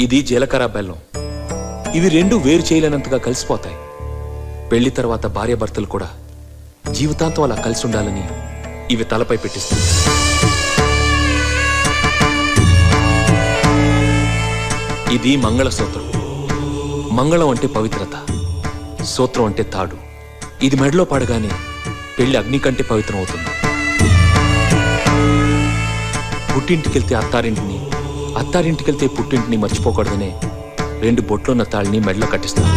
ఇది జీలకర్ర బెల్లం. ఇవి రెండు వేరు చేయలేనంతగా కలిసిపోతాయి. పెళ్లి తర్వాత భార్యాభర్తలు కూడా జీవితాంతం అలా కలిసి ఉండాలని ఇవి తలపై పెట్టిస్తుంది. ఇది మంగళసూత్రం. మంగళం అంటే పవిత్రత, సూత్రం అంటే తాడు. ఇది మెడలో పడగానే పెళ్లి అగ్ని కంటే పవిత్రం అవుతుంది. పుట్టింటికెళ్తే అత్తారింటిని, అత్తారింటికెళ్తే పుట్టింటిని మర్చిపోకూడదనే రెండు బొట్లున్న తాళిని మెడలో కట్టిస్తారు.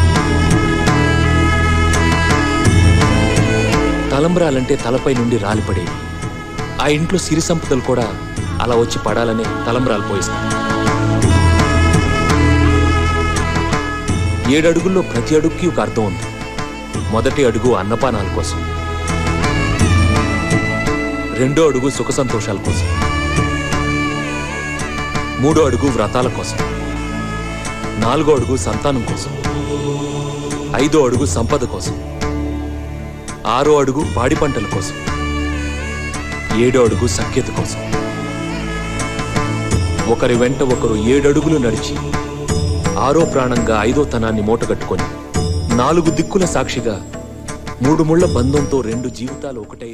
తలంబ్రాలంటే తలపై నుండి రాలిపడేవి. ఆ ఇంట్లో సిరి సంపదలు కూడా అలా వచ్చి పడాలనే తలంబ్రాలు పోయిస్తారు. 7 అడుగుల్లో ప్రతి అడుగుకి ఒక అర్థం ఉంది. మొదటి అడుగు అన్నపానాల కోసం, రెండో అడుగు సుఖ సంతోషాల కోసం, 3వ అడుగు వ్రతాల కోసం, 4వ అడుగు సంతానం కోసం, 5వ అడుగు సంపద కోసం, 6వ అడుగు పాడి పంటల కోసం, 7వ అడుగు సఖ్యత కోసం. ఒకరి వెంట ఒకరు 7 అడుగులు నడిచి 6వ ప్రాణంగా 5వ తనాన్ని మూటగట్టుకొని 4 దిక్కుల సాక్షిగా 3 ముళ్ల బంధంతో 2 జీవితాలు ఒకటై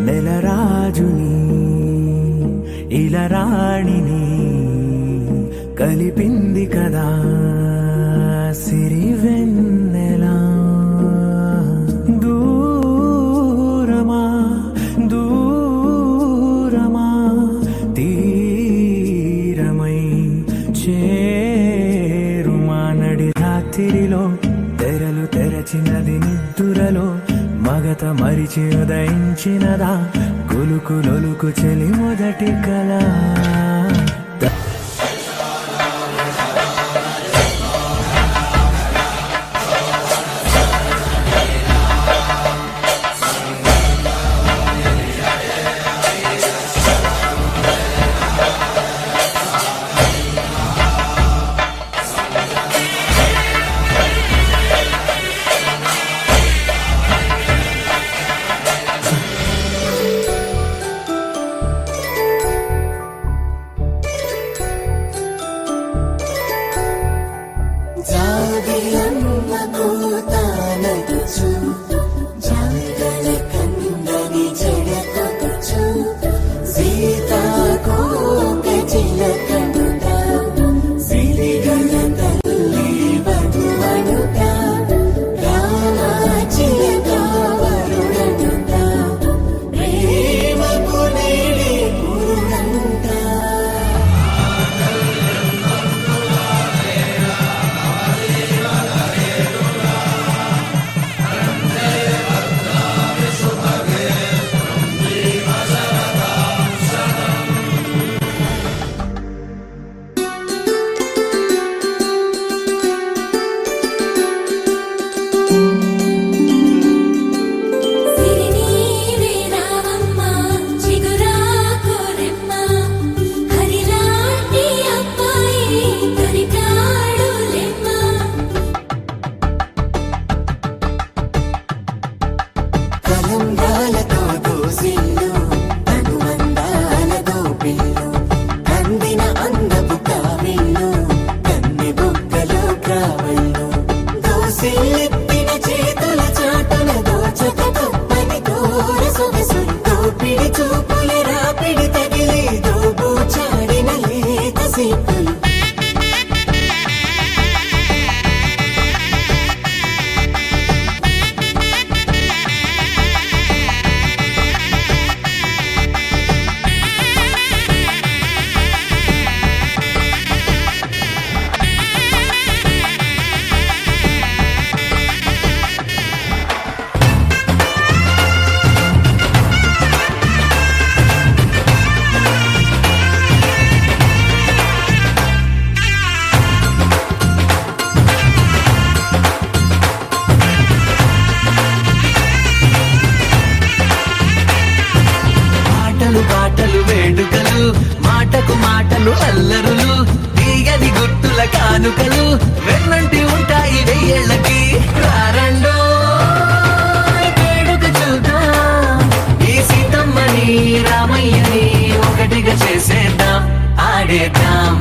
నెలరాజుని ఇలరాణిని కలిపింది కదా సిరివెన్నెలా. దూరమా దూరమా తీరమై చేరుమా నడి రాత్రిలో తెరలు తెరచినది నిద్దురలో మగత మరిచి ఉదయించినదా కొలుకు చెలి మొదటి కళ. ఆటలు వేడుకలు మాటకు మాటలు అల్లరులు తీయని గుర్తుల కానుకలు వెన్నంటి ఉంటాయి వెయ్యేళ్ళకి రారండో వేడుక చూద్దాం ఈ సీతమ్మని రామయ్యని ఒకటిగా చేసేద్దాం ఆడేద్దాం